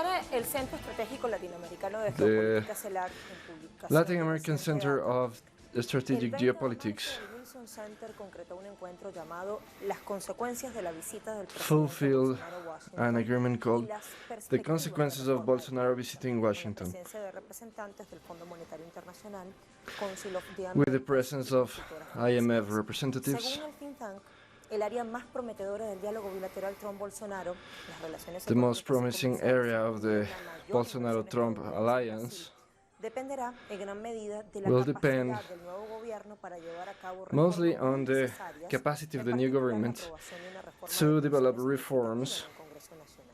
Tiene el Centro Estratégico Latinoamericano de The Geopolítica CELAC en publicación Latin de American reciente Center data. of Strategic El 20 de Geopolitics marzo, el Wilson Center concretó un encuentro llamado Las consecuencias de la visita del presidente fulfilled Bolsonaro a Washington an agreement y called las The perspectivas de Consequences of reforma del Bolsonaro país, Visiting con la Washington, presencia de representantes del Fondo Monetario Internacional, Council of the with the Americas presence y of consultoras IMF financieras. representatives. Según el think tank, el área más prometedora del diálogo bilateral Trump-Bolsonaro, las relaciones The most económicas y promising comerciales area of y the una mayor Bolsonaro-Trump inversión alliance dependerá en gran medida de la will depend capacidad del nuevo gobierno para llevar a cabo mostly reformas on muy the necesarias, capacity of en the new particular la government aprobación de una reforma to de develop pensiones significativa en reforms el Congreso Nacional.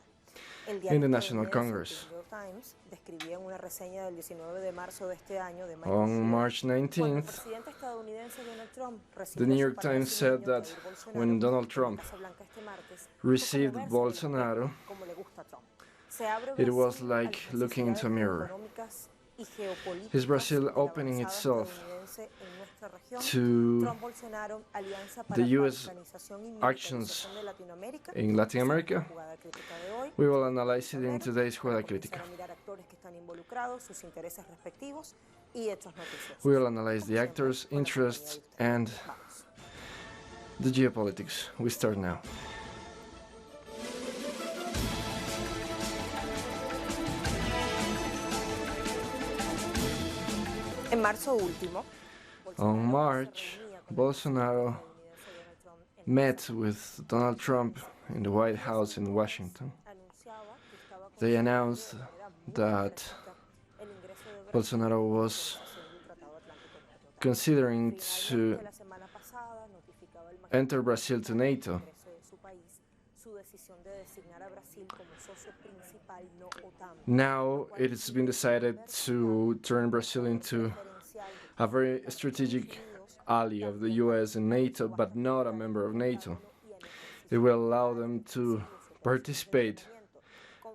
El in the diario National estadounidense Congress. The New York Times describía en una reseña del 19 de marzo de este año de Michael On Shear, March cuando el 19th, presidente estadounidense Donald Trump the recibió New a su York par Times said brasileño that Jair Bolsonaro when Donald en la Trump Casa Blanca este martes, received fue como verse en el espejo, Bolsonaro, como le gusta a Trump. Se abre it was Brasil a like las looking into a necesidades mirror. económicas y geopolíticas Is Brazil de la opening avanzada itself estadounidense en nuestra región? to Trump-Bolsonaro, Alianza the para US Balcanización y actions Militarización de Latinoamérica. in Latin Esa es America? nuestra jugada crítica de hoy. We will analyze it in Tablero, today's para Juega comenzar Crítica. a mirar actores que están involucrados, sus intereses respectivos y hechos noticiosos. We will analyze Como the siempre, actors, con la compañía de interests, ustedes. and Vamos. the geopolitics. We start now. En marzo último, On March, Bolsonaro met with Donald Trump in the White House in Washington. They announced that Bolsonaro was considering to enter Brazil to NATO. Now it has been decided to turn Brazil into a very strategic ally of the US and NATO, but not a member of NATO. It will allow them to participate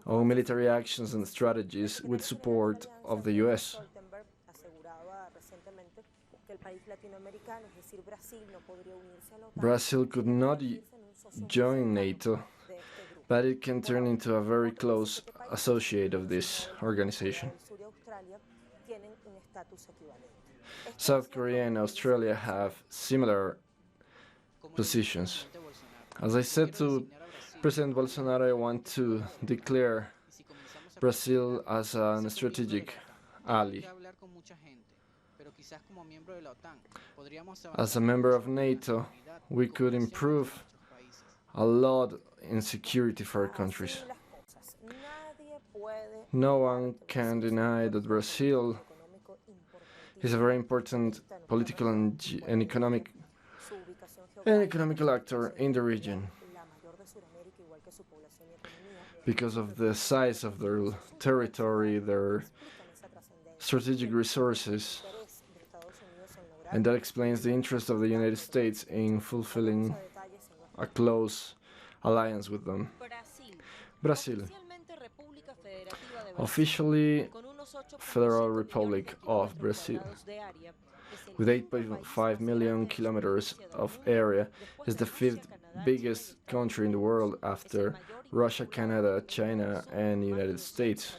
on military actions and strategies with support of the US. Brazil could not join NATO, but it can turn into a very close associate of this organization. South Korea and Australia have similar positions. As I said to President Bolsonaro, I want to declare Brazil as a strategic ally. As a member of NATO, we could improve a lot in security for our countries. No one can deny that Brazil is a very important political and economical actor in the region because of the size of their territory, their strategic resources, and that explains the interest of the United States in fulfilling a close alliance with them. Brazil, officially Federal Republic of Brazil, with 8.5 million kilometers of area, is the fifth biggest country in the world after Russia, Canada, China, and the United States.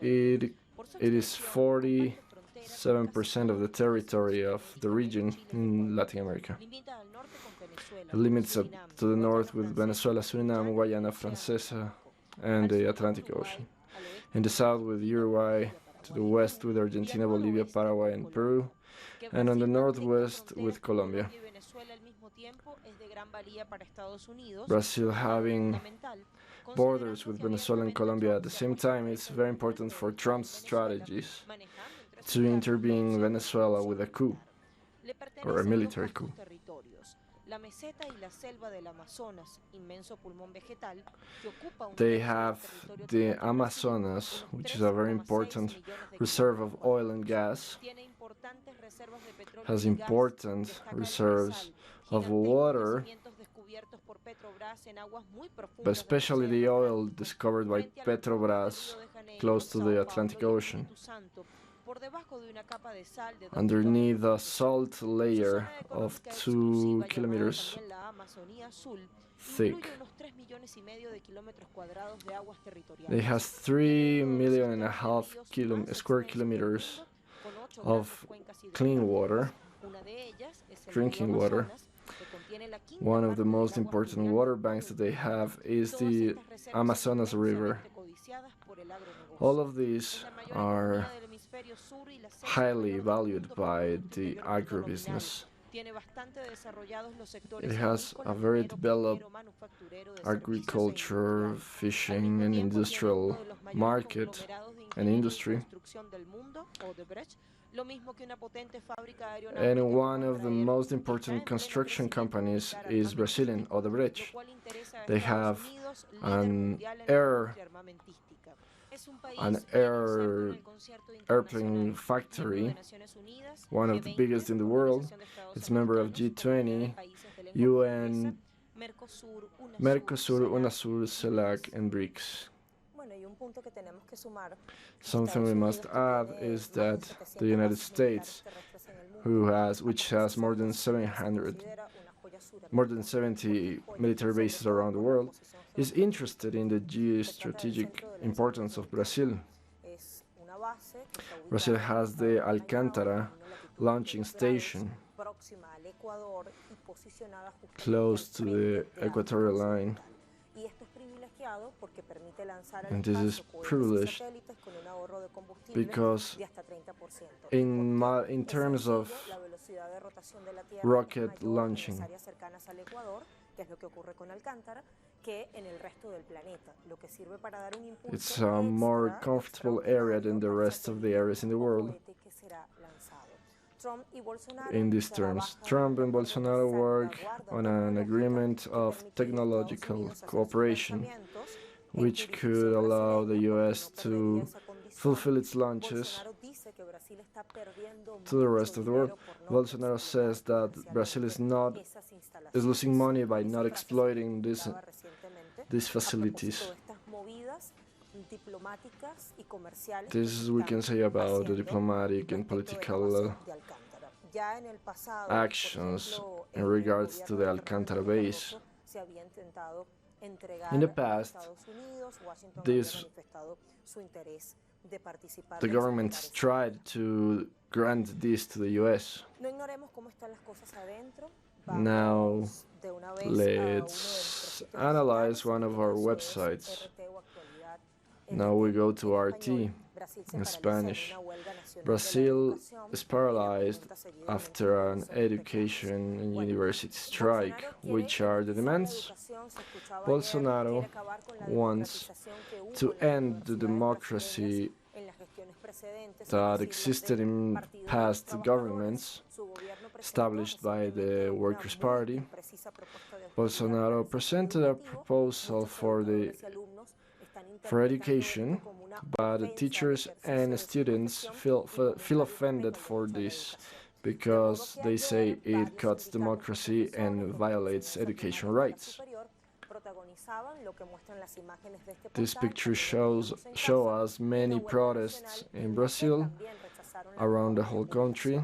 It is 47% of the territory of the region in Latin America. It limits up to the north with Venezuela, Suriname, Guayana Francesa, and the Atlantic Ocean. In the south with Uruguay, to the west with Argentina, Bolivia, Paraguay, and Peru, and on the northwest with Colombia. Brazil having borders with Venezuela and Colombia at the same time is very important for Trump's strategies to intervene in Venezuela with a coup, or a military coup. They have the Amazonas, which is a very important reserve of oil and gas, has important reserves of water, but especially the oil discovered by Petrobras close to the Atlantic Ocean. underneath a salt layer of 2 kilometers thick. It has 3.5 million square kilometers of clean water, drinking water. One of the most important water banks that they have is the Amazonas River. All of these are highly valued by the agribusiness. It has a very developed agriculture, fishing, and industrial market and industry. And one of the most important construction companies is Brazilian, Odebrecht. They have an airplane factory, one of the biggest in the world. It's a member of G20, UN, Mercosur, UNASUR, CELAC, and BRICS. Something we must add is that the United States, which has more than 70 military bases around the world, is interested in the geostrategic importance of Brazil. Brazil has the Alcântara launching station close to the equatorial line. And this is privileged because in terms of rocket launching, it's a more comfortable area than the rest of the areas in the world. In these terms, Trump and Bolsonaro work on an agreement of technological cooperation, which could allow the US to fulfill its launches to the rest of the world. Bolsonaro says that Brazil is losing money by not exploiting these facilities. This we can say about the diplomatic and political actions in regards to the Alcántara base. In the past, the government tried to grant this to the US. Now, let's analyze one of our websites. Now we go to RT in Spanish. Brazil is paralyzed after an education and university strike. Which are the demands? Bolsonaro wants to end the democracy that existed in past governments established by the Workers' Party. Offensive presented a proposal for education, but the teachers and students feel offended for this because they say it cuts democracy and violates education rights. This picture show us many protests in Brazil, around the whole country.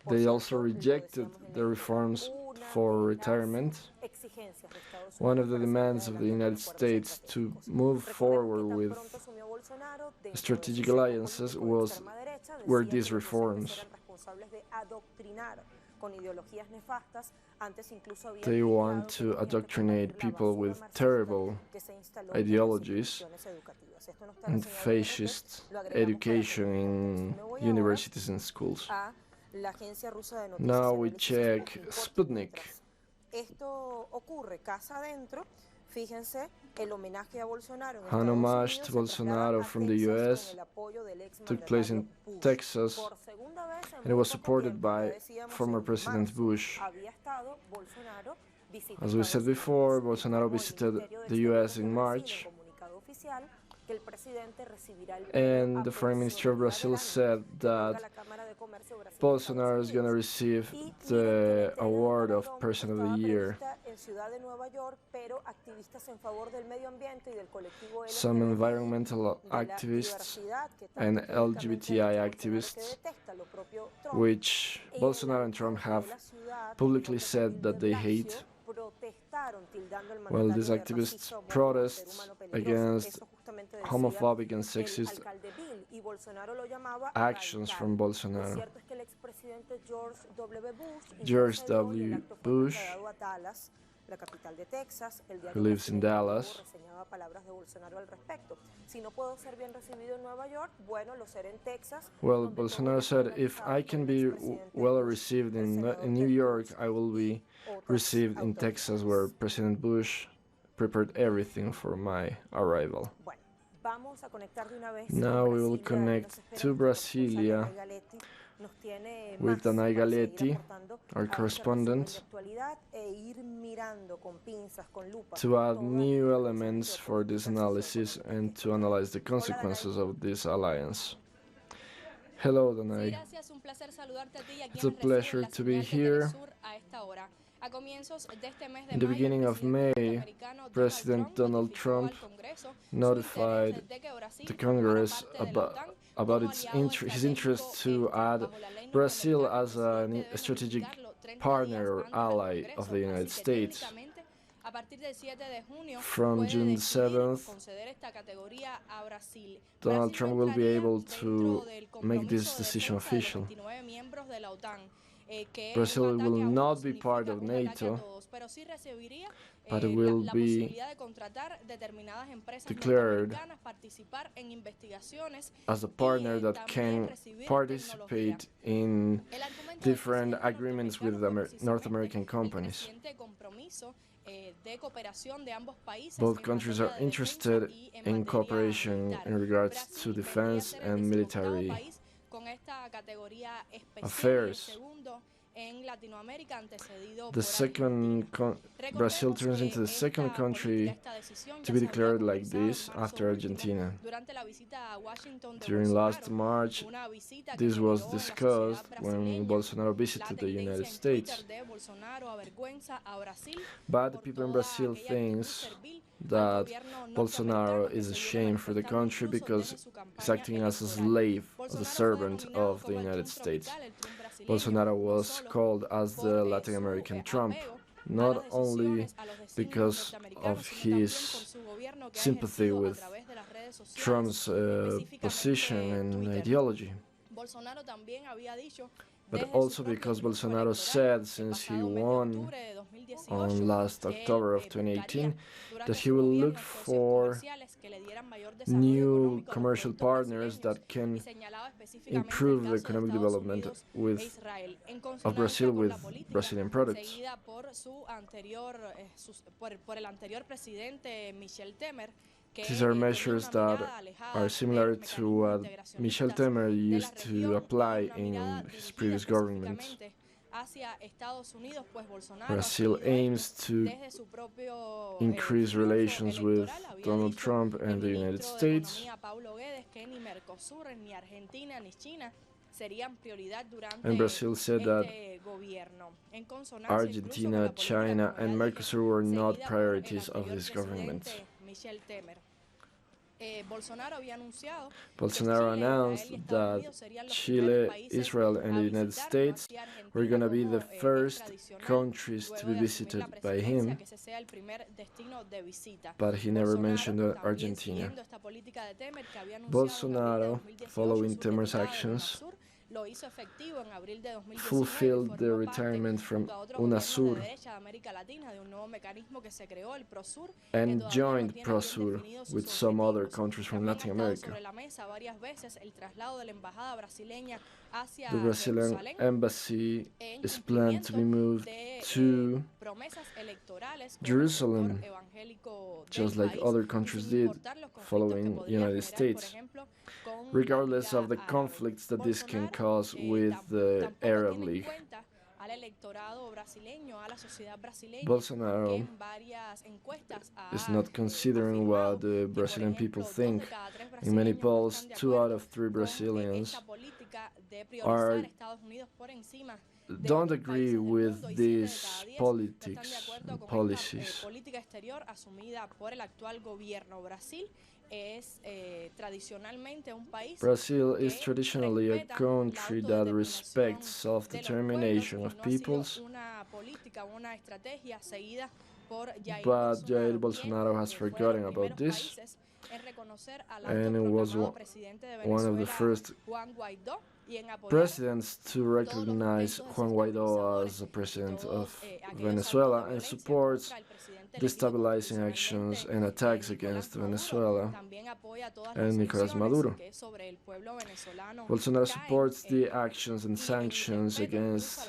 They also rejected the reforms for retirement. One of the demands of the United States to move forward with strategic alliances were these reforms. They want to indoctrinate people with terrible ideologies and fascist education in universities and schools. Now we check Sputnik. An homage to Bolsonaro from the US took place in Texas, and it was supported by former President Bush. As we said before, Bolsonaro visited the US in March, and the Foreign Minister of Brazil said that Bolsonaro is going to receive the award of Person of the Year en Ciudad de Nueva York, pero activistas en favor del medio ambiente y del colectivo some LGBTI, environmental de la activists diversidad que and tanto públicamente LGBTI ha dicho Bolsonaro que activists, detesta, lo propio Trump. which El Bolsonaro and Trump alcalde de have la ciudad, publicly Jorge said Camil de that they Blasio, hate. protestaron tildando al Well, these mandatario de activists racista, homófobo y ser protest humano peligroso. against Eso justamente decía homophobic and el sexist alcalde Bill, y Bolsonaro lo llamaba actions radical. from Lo Bolsonaro. cierto es que el expresidente George W. Bush George intercedió y el W. acto fue Bush, trasladado a Dallas, la capital de Texas. El who diario lives in brasileño Nato Dallas, reseñaba palabras de Bolsonaro al respecto. Si no puedo ser bien recibido en Nueva York, bueno, lo seré en Texas. well, donde Bolsonaro todos said, están if I organizados por can el be expresidente well Bush, received el senador in New Ted York, Cruz I will y be otras received in Texas, where autoridades. President Bush prepared everything for my arrival. Bueno, vamos a conectar de una vez Now con we will Brasilia y connect nos espera to nuestro corresponsal Brasilia Anay Galetti. Nos tiene with más Anay para seguir Galetti, aportando our a este resumen de correspondent, actualidad e ir mirando con pinzas, con lupa, to add todas new estas elements razones for this geopolíticas, analysis socioeconómicas and que to explican. analyze the Hola, Danay. consequences of this alliance. Hello, Sí, Danay. gracias. Un placer saludarte a ti y a It's a quienes reciben pleasure la to be señal de here. Telesur a esta hora. A comienzos de este mes de In the mayo, el beginning of presidente May, norteamericano President Donald notificó Trump al Congreso su notified interés de que Brasil the formara Congress parte de la OTAN about como its aliado his interest estratégico to extra. add Bajo la ley Brazil norteamericana, el as a presidente debe strategic notificarlo 30 partner días or antes del ally of Congreso. the United Así que States. técnicamente, a partir del 7 de junio, From puede June decidir 7th, conceder esta categoría a Brasil. Donald Brasil no Trump will be entraría able dentro to del make this compromiso de decision defensa de los official. 29 miembros de la OTAN, que Brazil un will ataque a uno not be part significa of un ataque a NATO, todos, pero sí recibiría but will la be posibilidad de contratar determinadas empresas declared norteamericanas, participar en investigaciones as a y partner that también can recibir tecnología. participate in El argumento del different presidente agreements with norteamericano fue North precisamente American el companies. creciente compromiso de cooperación de ambos países Both en countries materia are de defensa interested y en in materia cooperation militar. in regards to Brasil vendría a defense ser el and 16º military país con esta categoría especial y el affairs. segundo en Latinoamérica, antecedido The por second Argentina. Brazil turns into the second country to be declared like this after Argentina. Durante la visita a Washington de During last Bolsonaro, March, una visita que this was generó en la discussed sociedad when brasileña Bolsonaro la visited the United tendencia en States. Twitter de Bolsonaro avergüenza a Brasil But the por people in toda Brazil aquella actitud thinks servil al that gobierno Bolsonaro norteamericano que is a se viene shame for the manifestando country incluso because desde su he's campaña acting as a electoral. slave, as a Bolsonaro fue servant denominado of the como el United Trump States. tropical, el Trump brasileño, Bolsonaro no was solo called as por the Latin su American Trump, apego a not las only decisiones, a los designios because norteamericanos, of sino también por his su gobierno que ha sympathy ejercido a with través de las redes sociales, Trump's position específicamente and Twitter. ideology, Bolsonaro también había dicho but desde also su propio because discurso Bolsonaro electoral said since he pasado mes de won octubre de 2018 on last que October of él 2018 buscaría that durante he su will look gobierno socios for comerciales que le dieran mayor desarrollo new económico a los commercial productos partners brasileños that y can señalaba específicamente el improve the caso de economic Estados development Unidos e with Israel en of consonancia Brazil con with la política Brazilian products. seguida por su anterior por el anterior presidente Michel Temer que These are tenía measures una that mirada alejada are de similar los to mecanismos what Michel integracionistas Temer de la used to región y apply una mirada in his dirigida previous government. específicamente hacia Estados Unidos, pues Bolsonaro ha Brazil seguido aims esto to desde su propio increase triunfo relations with electoral. Había Donald dicho Trump el and the United ministro de States, Economía Paulo Guedes que ni Mercosur, ni Argentina, ni China serían prioridad and durante Brazil said that este gobierno, en consonancia incluso con Argentina, la política, China, como and ya Mercosur dije, were not seguida por el priorities of anterior this government. presidente Michel Temer. Bolsonaro había anunciado Bolsonaro que Chile, announced Israel y Estados that Unidos serían los Chile, primeros países Israel, and the a United visitarlo, States así Argentina were going to be como the es first tradicional countries to luego be de asumir visited la by presidencia, him, que ese sea el primer destino de visita. but he never Bolsonaro, mentioned también Argentina. siguiendo esta política de Temer que había anunciado Bolsonaro, en abril de 2018 following su Temer's retirada de actions, UNASUR, lo hizo efectivo en abril de 2019 y fulfilled the formó parte retirement from junto a otros gobiernos de UNASUR derecha de América Latina de un nuevo mecanismo que se creó, el PROSUR, and que todavía no joined tiene bien PROSUR definidos sus with some other objetivos. countries from También ha Latin estado America. sobre la mesa varias veces el traslado de la embajada brasileña hacia The Brazilian Jerusalén embassy en is planned to be cumplimiento moved de to promesas electorales con el Jerusalem, sector evangélico just del like país other y countries sin did importar los conflictos que following podría United generar, por States, ejemplo, con la regardless Liga of the Árabe. conflicts that this can Bolsonaro cause with the tampoco Arab tiene en League. cuenta al electorado brasileño, a la sociedad brasileña, que Bolsonaro en varias encuestas is ha not considering afirmado what the que, por Brazilian people ejemplo, 2 think. de cada 3 In many brasileños no polls, están de 2 out acuerdo of 3 con Brazilians esta política de priorizar are a Estados Unidos por encima don't agree with these politics and policies. Política exterior asumida por el actual gobierno. Brasil es tradicionalmente un país Brazil is traditionally a country that respects self-determination of peoples, but Jair Bolsonaro has forgotten about this, and it was one of the first presidents to recognize Juan Guaidó as the president of Venezuela and supports destabilizing actions and attacks against Venezuela and Nicolás Maduro. Bolsonaro supports the actions and sanctions against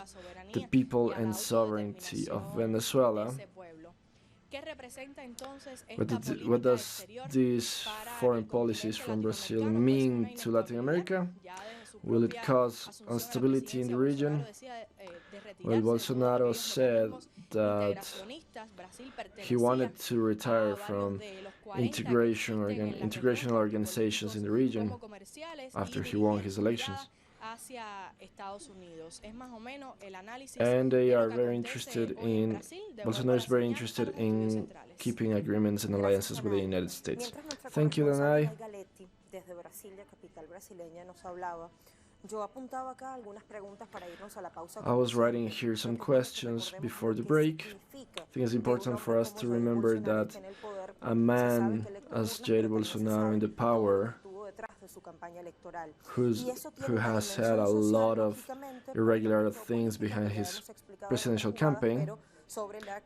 the people and sovereignty of Venezuela. What does these foreign policies from Brazil mean to Latin America? Will it cause instability in the region? Well, Bolsonaro said that he wanted to retire from integrational organizations in the region after he won his elections. And they are very interested in, Bolsonaro is very interested in keeping agreements and alliances with the United States. Thank you, Danai. I was writing here some questions before the break. I think it's important for us to remember that a man as Jair Bolsonaro in the power, who has had a lot of irregular things behind his presidential campaign,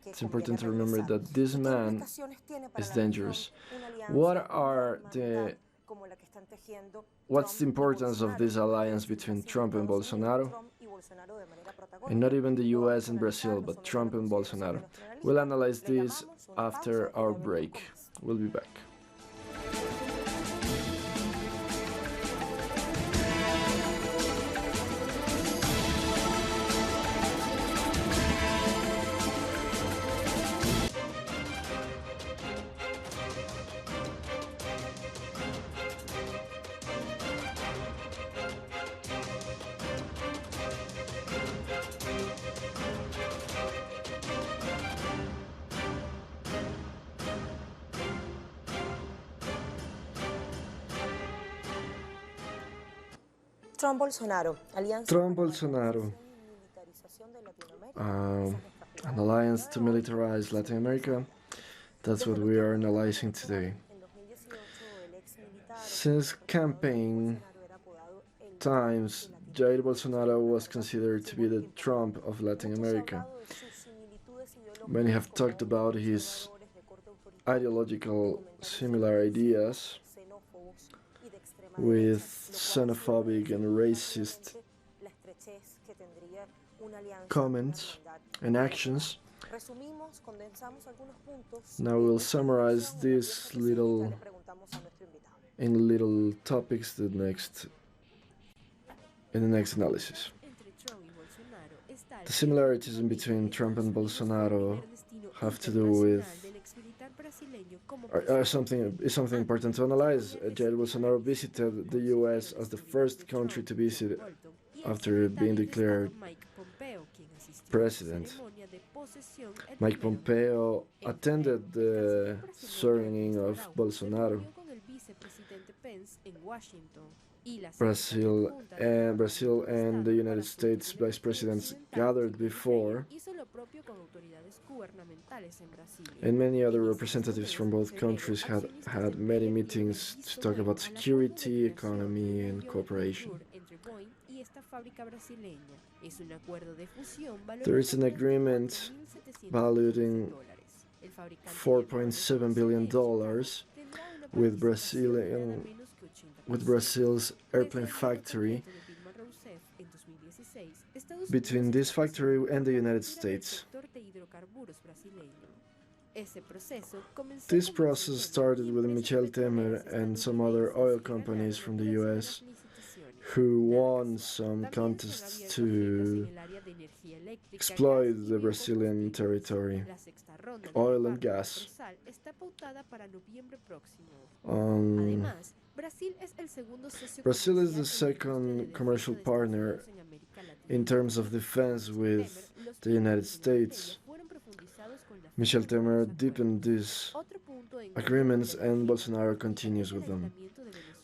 it's important to remember that this man is dangerous. What's the importance of this alliance between Trump and Bolsonaro? And not even the US and Brazil, but Trump and Bolsonaro. We'll analyze this after our break. We'll be back. Trump-Bolsonaro, an alliance to militarize Latin America. That's what we are analyzing today. Since campaign times, Jair Bolsonaro was considered to be the Trump of Latin America. Many have talked about his ideological similar ideas with xenophobic and racist comments and actions. Now we'll summarize this in little topics in the next analysis. The similarities between Trump and Bolsonaro have to do with something important to analyze. Jair Bolsonaro visited the US as the first country to visit after being declared president. Mike Pompeo attended the swearing of Bolsonaro. Brazil and the United States vice presidents gathered before, and many other representatives from both countries had many meetings to talk about security, economy, and cooperation. There is an agreement valued in $4.7 billion with Brazil's airplane factory, between this factory and the United States. This process started with Michel Temer and some other oil companies from the US who won some contests to exploit the Brazilian territory, oil and gas. Brazil is the second commercial partner in terms of defense with the United States. Michel Temer deepened these agreements and Bolsonaro continues with them.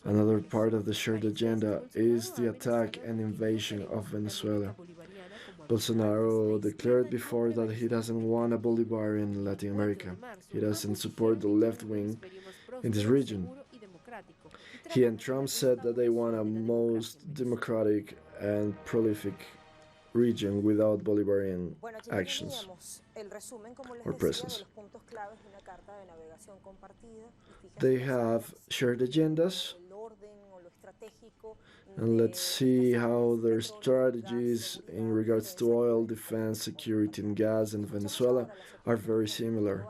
Another part of the shared agenda is the attack and invasion of Venezuela. Bolsonaro declared before that he doesn't want a Bolivarian in Latin America. He doesn't support the left wing in this region. He and Trump said that they want a most democratic and prolific region without Bolivarian actions or presence. They have shared agendas, and let's see how their strategies in regards to oil, defense, security, and gas in Venezuela are very similar.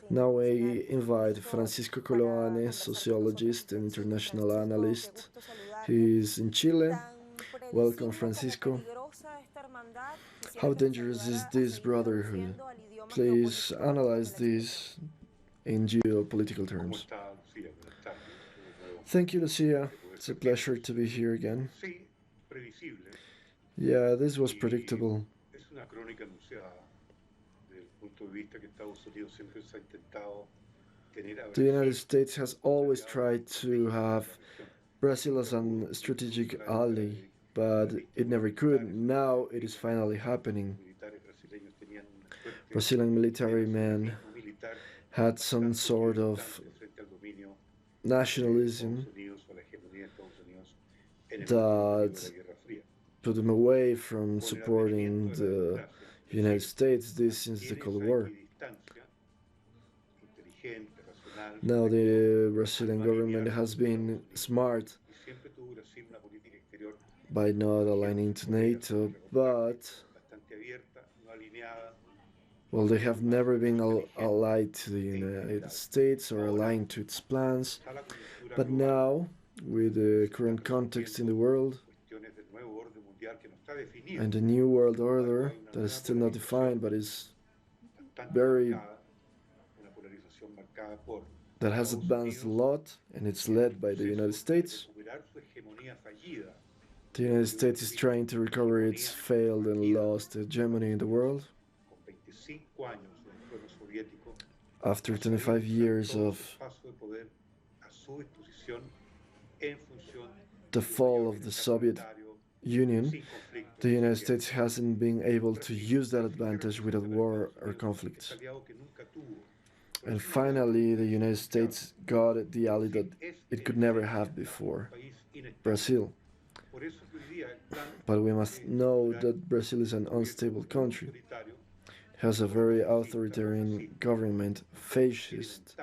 Now I invite Francisco Coloane, sociologist and international analyst. He is in Chile. Welcome, Francisco. How dangerous is this brotherhood? Please analyze this in geopolitical terms. Thank you, Lucia. It's a pleasure to be here again. Yeah, this was predictable. The United States has always tried to have Brazil as a strategic ally, but it never could. Now it is finally happening. Brazilian military men had some sort of nationalism that put them away from supporting the United States this since the Cold War. Now the Brazilian government has been smart by not aligning to NATO, but well, they have never been allied to the United States or aligned to its plans. But now, with the current context in the world and the new world order that is still not defined but is very that has advanced a lot and it's led by the United States. The United States is trying to recover its failed and lost hegemony in the world. After 25 years of the fall of the Soviet Union, the United States hasn't been able to use that advantage without war or conflicts. And finally, the United States got the ally that it could never have before, Brazil. But we must know that Brazil is an unstable country. It has a very authoritarian government, fascist,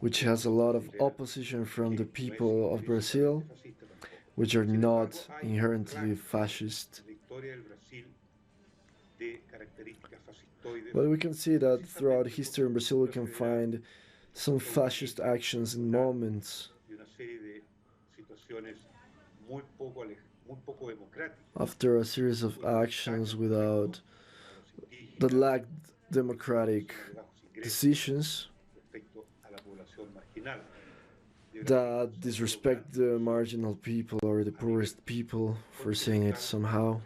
which has a lot of opposition from the people of Brazil, which are not inherently fascist. But we can see that throughout history in Brazil we can find some fascist actions and moments after a series of actions that lacked democratic decisions, that disrespect the marginal people or the poorest people, for saying it somehow.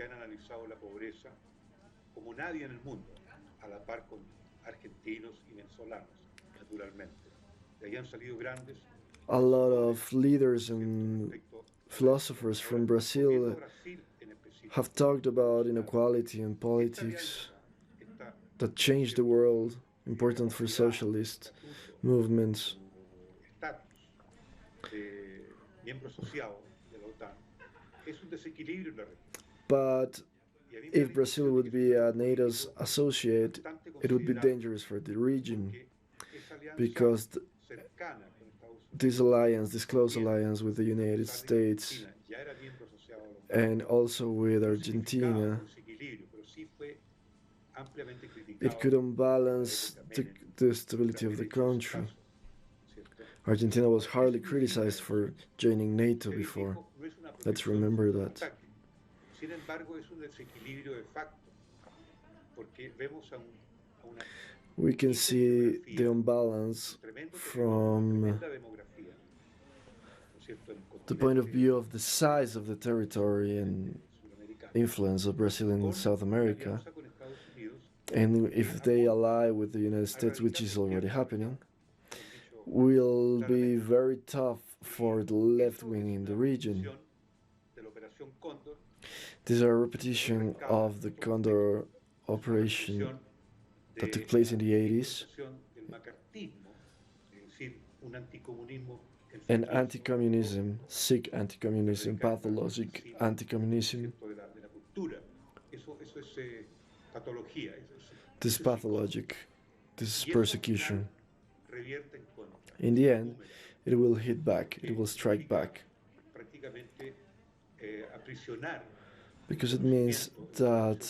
A lot of leaders and philosophers from Brazil have talked about inequality and politics that changed the world, important for socialist movements. But if Brazil would be a NATO's associate, it would be dangerous for the region, because this close alliance with the United States and also with Argentina, it could unbalance the stability of the country. Argentina was hardly criticized for joining NATO before. Let's remember that. we can see the imbalance from the point of view of the size of the territory and influence of Brazil in South America. And if they ally with the United States, which is already happening, will be very tough for the left wing in the region. This is a repetition of the Condor operation that took place in the 80s, and anti-communism, sick anti-communism, pathologic anti-communism. This pathologic, this persecution. In the end, it will hit back, it will strike back. Because it means that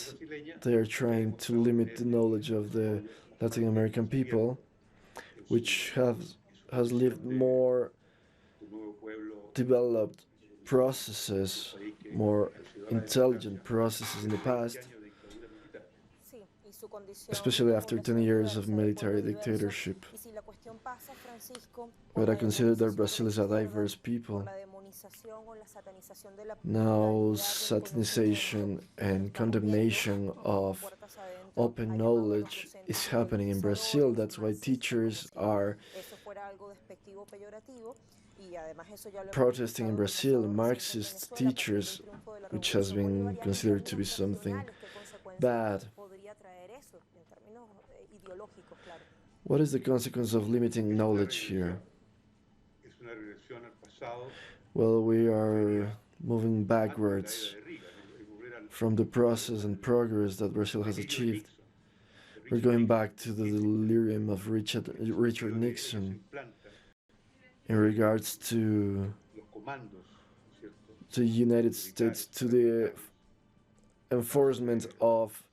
they are trying to limit the knowledge of the Latin American people, which has lived more developed processes, more intelligent processes in the past, especially after 10 years of military dictatorship. But I consider that Brazil is a diverse people. Now, satanization and condemnation of open knowledge is happening in Brazil. That's why teachers are protesting in Brazil, Marxist teachers, which has been considered to be something bad. What is the consequence of limiting knowledge here? Well, we are moving backwards from the process and progress that Brazil has achieved. We're going back to the delirium of Richard Nixon in regards to the United States, to the enforcement of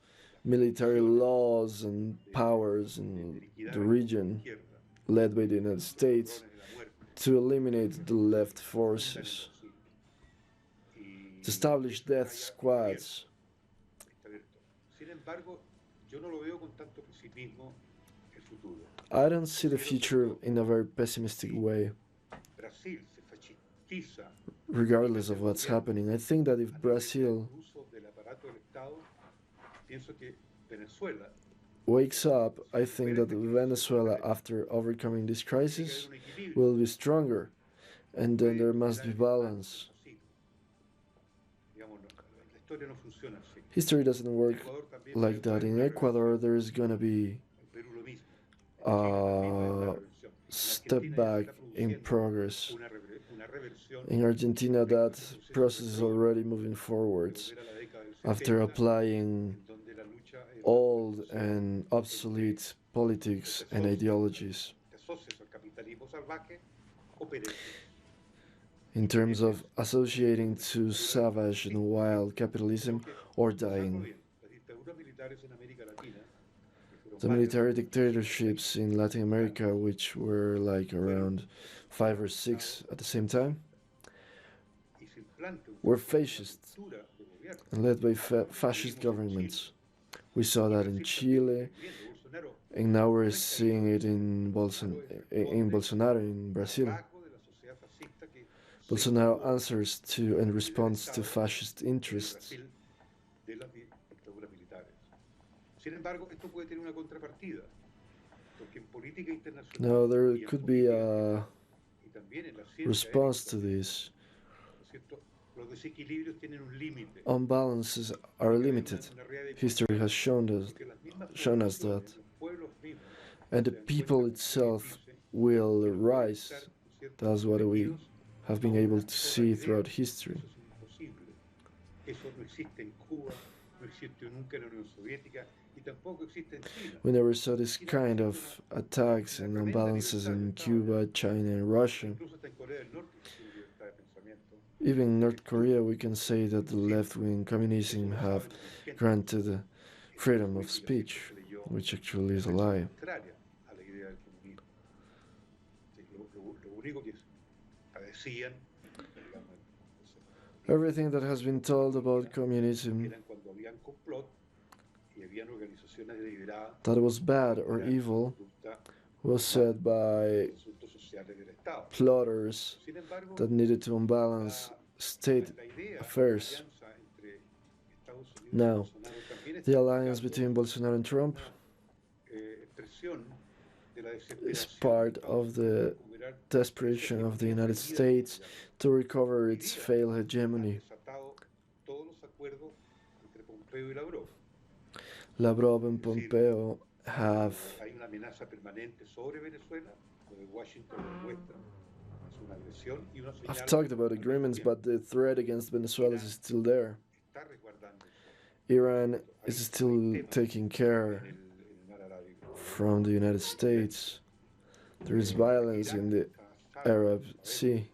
military laws and powers in the region led by the United States to eliminate the left forces, to establish death squads. I don't see the future in a very pessimistic way, regardless of what's happening. I think that if Brazil wakes up, I think that Venezuela, after overcoming this crisis, will be stronger, and then there must be balance. History doesn't work like that. In Ecuador, there is gonna be a step back in progress. In Argentina, that process is already moving forwards after applying old and obsolete politics and ideologies in terms of associating to savage and wild capitalism or dying. The military dictatorships in Latin America, which were like around 5 or 6 at the same time, were fascist and led by fascist governments. We saw that in Chile, and now we're seeing it in Bolsonaro in Brazil. Bolsonaro answers to and responds to fascist interests. Now, there could be a response to this. Imbalances are limited. History has shown us that. And the people itself will rise. That's what we have been able to see throughout history. We never saw this kind of attacks and imbalances in Cuba, China, and Russia. Even in North Korea, we can say that the left-wing communism have granted freedom of speech, which actually is a lie. Everything that has been told about communism that was bad or evil was said by plotters that needed to unbalance state affairs. Now, the alliance between Bolsonaro and Trump is part of the desperation of the United States to recover its failed hegemony. Lavrov and Pompeo have I've talked about agreements, but the threat against Venezuela is still there. Iran is still taking care from the United States. There is violence in the Arab Sea.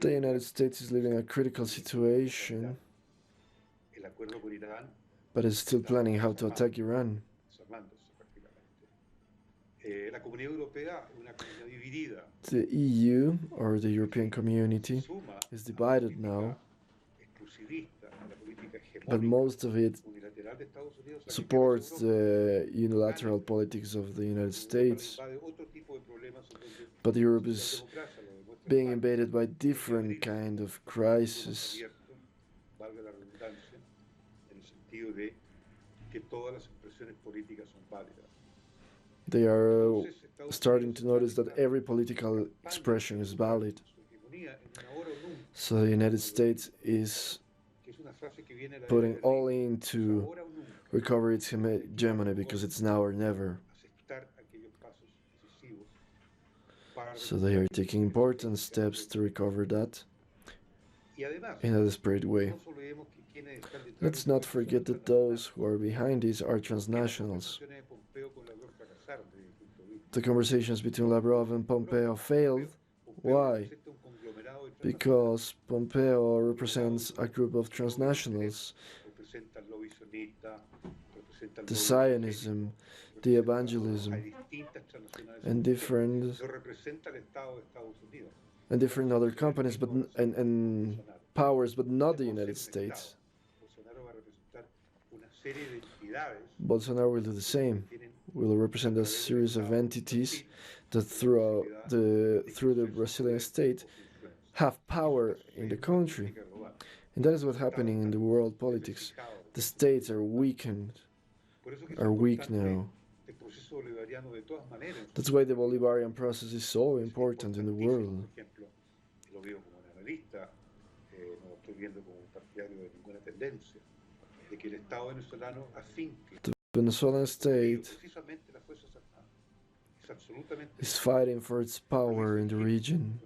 The United States is living a critical situation, but is still planning how to attack Iran. The EU, or the European Community, is divided now, but most of it supports the unilateral politics of the United States. But Europe is being invaded by different kind of crisis. They are starting to notice that every political expression is valid. So the United States is putting all in to recover its hegemony because it's now or never. So they are taking important steps to recover that in a desperate way. Let's not forget that those who are behind this are transnationals. The conversations between Lavrov and Pompeo failed. Why? Because Pompeo represents a group of transnationals. The Zionism, the evangelism, and different other companies, but and powers, but not the United States. Bolsonaro will do the same. Will represent a series of entities that through the Brazilian state have power in the country. And that is what's happening in the world politics. The states are weak now. That's why the Bolivarian process is so important in the world. The Venezuelan state is fighting for its power in the region.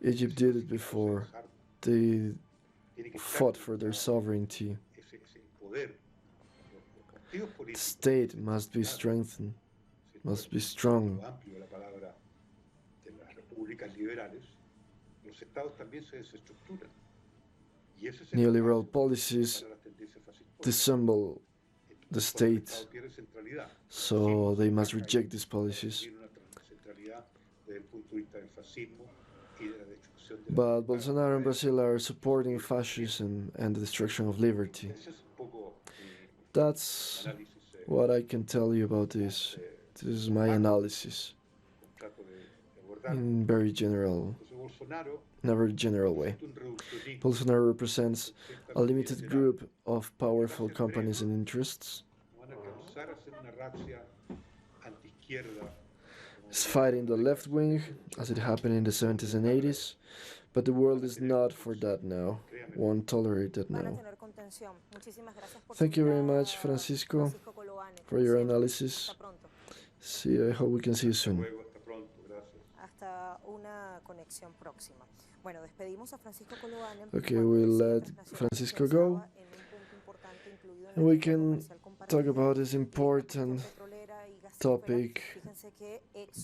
Egypt did it before. They fought for their sovereignty. The state must be strengthened, must be strong. Neoliberal policies dissemble the state, so they must reject these policies. But Bolsonaro and Brazil are supporting fascism and the destruction of liberty. That's what I can tell you about this. This is my analysis in a very general way. Bolsonaro represents a limited group of powerful companies and interests. He's fighting the left wing, as it happened in the 70s and 80s, but the world is not for that now. Won't tolerate that now. Thank you very much, Francisco, for your analysis. See, I hope we can see you soon. Okay, we'll let Francisco go, and we can talk about this important topic,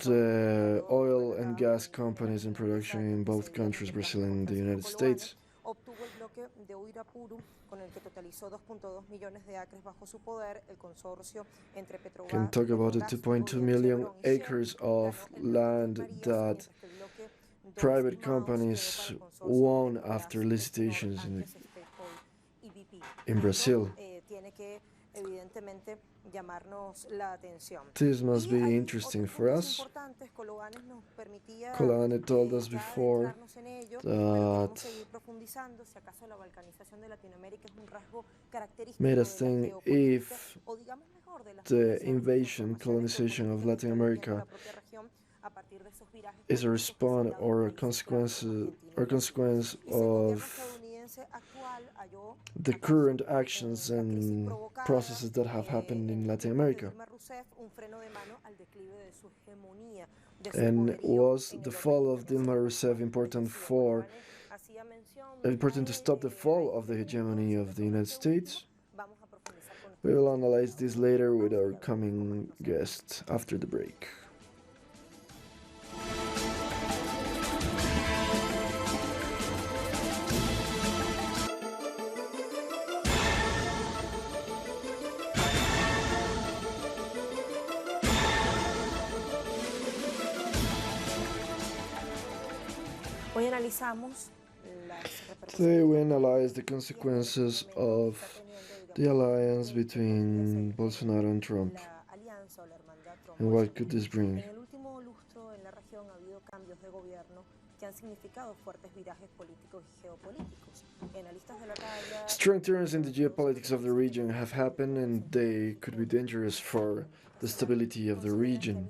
the oil and gas companies in production in both countries, Brazil and the United States. Can talk about the 2.2 million acres of land that private companies won after licitations in Brazil. This must be interesting for us. Colane told us before that made us think if the invasion, colonization of Latin America is a response or a consequence of the current actions and processes that have happened in Latin America. And was the fall of Dilma Rousseff important to stop the fall of the hegemony of the United States? We will analyze this later with our coming guest after the break. Today we analyze the consequences of the alliance between Bolsonaro and Trump and what could this bring. Strong turns in the geopolitics of the region have happened and they could be dangerous for the stability of the region.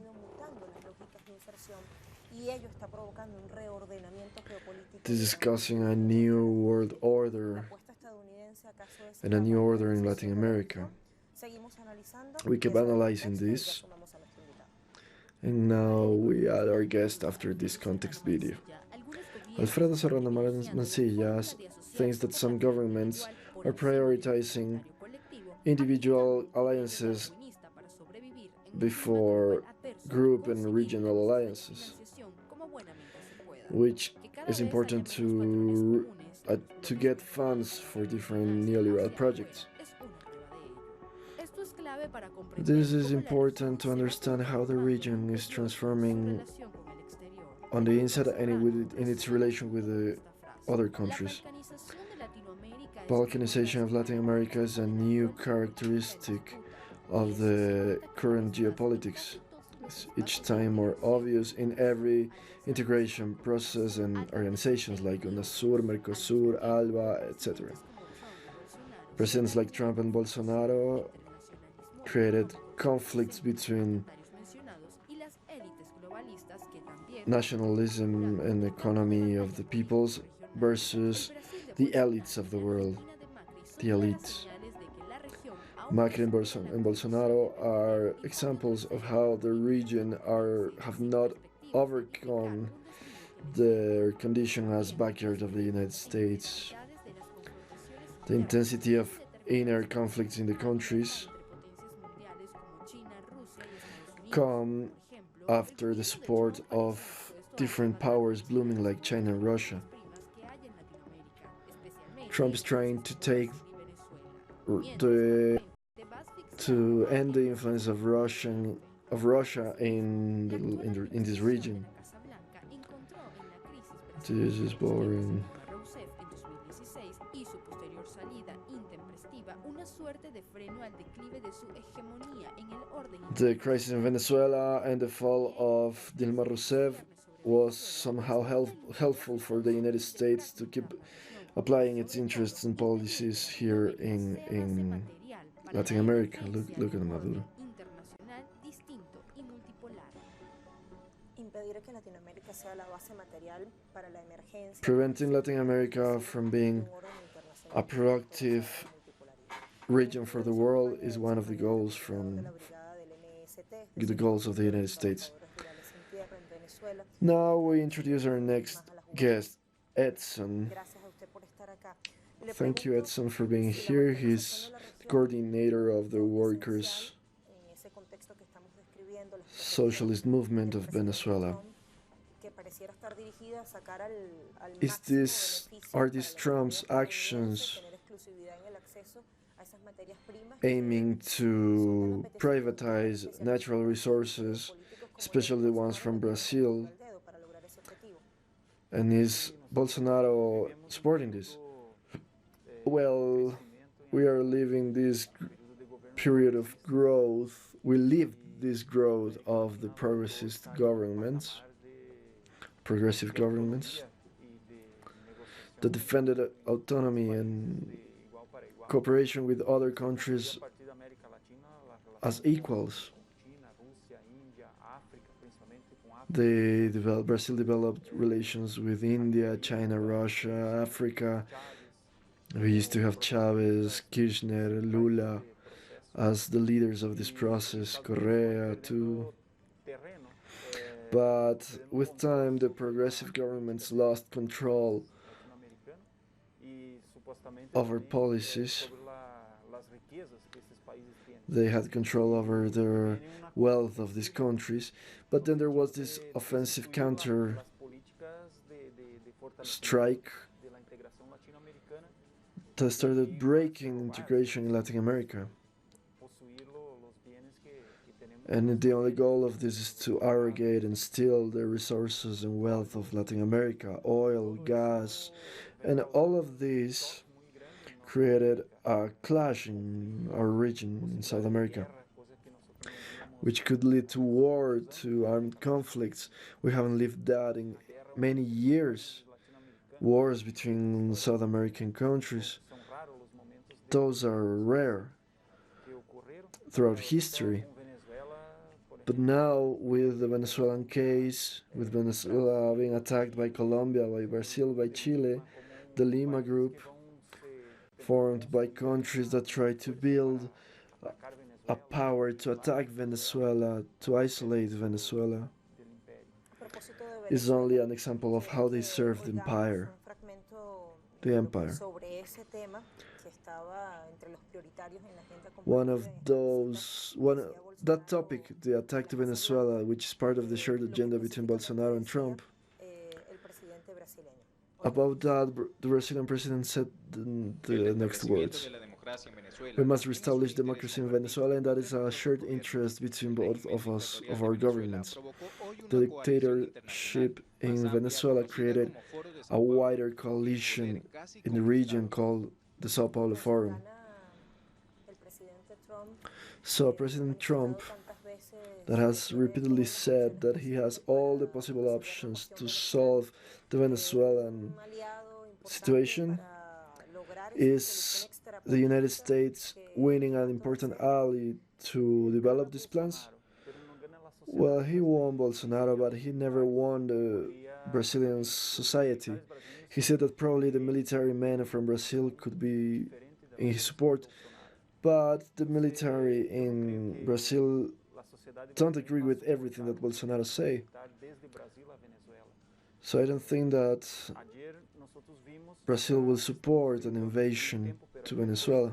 Discussing a new world order and a new order in Latin America. We keep analyzing this, and now we add our guest after this context video. Alfredo Serrano Mancillas thinks that some governments are prioritizing individual alliances before group and regional alliances, which is important to get funds for different neoliberal projects. This is important to understand how the region is transforming on the inside and in its relation with the other countries. Balkanization of Latin America is a new characteristic of the current geopolitics. It's each time more obvious in every integration process and organizations like UNASUR, Mercosur, ALBA, etc. Presidents like Trump and Bolsonaro created conflicts between nationalism and economy of the peoples versus the elites of the world, the elites. Macri and Bolsonaro are examples of how the region have not overcome their condition as backyard of the United States. The intensity of inner conflicts in the countries come after the support of different powers blooming like China and Russia. Trump is trying to end the influence of Russia in this region. This is boring. The crisis in Venezuela and the fall of Dilma Rousseff was somehow helpful for the United States to keep applying its interests and policies here in Latin America. Look at Maduro. Preventing Latin America from being a productive region for the world is one of the goals of the United States. Now we introduce our next guest, Edson. Thank you, Edson, for being here. He's the coordinator of the Workers' Socialist Movement of Venezuela. Are these Trump's actions aiming to privatize natural resources, especially the ones from Brazil? And is Bolsonaro supporting this? Well, we are living this period of growth. We lived this growth of the progressive governments that defended autonomy and cooperation with other countries as equals. Brazil developed relations with India, China, Russia, Africa. We used to have Chavez, Kirchner, Lula as the leaders of this process, Correa too. But with time, the progressive governments lost control over policies. They had control over the wealth of these countries, but then there was this offensive counter strike that started breaking integration in Latin America. And the only goal of this is to arrogate and steal the resources and wealth of Latin America, oil, gas, and all of this created a clash in our region in South America, which could lead to war, to armed conflicts. We haven't lived that in many years. Wars between South American countries. Those are rare throughout history. But now, with the Venezuelan case, with Venezuela being attacked by Colombia, by Brazil, by Chile, the Lima Group, formed by countries that try to build a power to attack Venezuela, to isolate Venezuela, is only an example of how they served the empire. That topic, the attack to Venezuela, which is part of the shared agenda between Bolsonaro and Trump, about that, the Brazilian president said the next words. We must reestablish democracy in Venezuela, and that is a shared interest between both of us, of our governments. The dictatorship in Venezuela created a wider coalition in the region called the Sao Paulo Forum. So President Trump, that has repeatedly said that he has all the possible options to solve the Venezuelan situation, is the United States winning an important ally to develop these plans? Well, he won Bolsonaro, but he never won the Brazilian society. He said that probably the military men from Brazil could be in his support, but the military in Brazil don't agree with everything that Bolsonaro say. So I don't think that Brazil will support an invasion to Venezuela.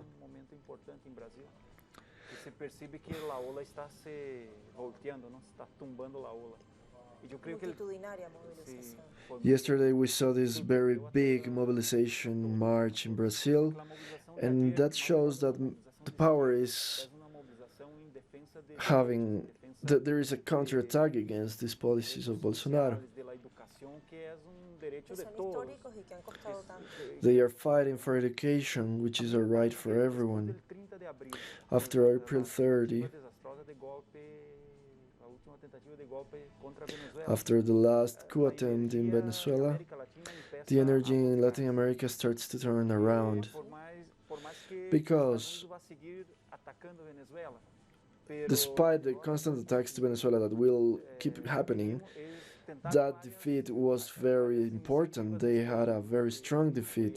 Yesterday we saw this very big mobilization march in Brazil, and that shows that the power is having that there is a counterattack against these policies of Bolsonaro. They are fighting for education, which is a right for everyone. After April 30, after the last coup attempt in Venezuela, the energy in Latin America starts to turn around. Because despite the constant attacks to Venezuela that will keep happening, that defeat was very important. They had a very strong defeat.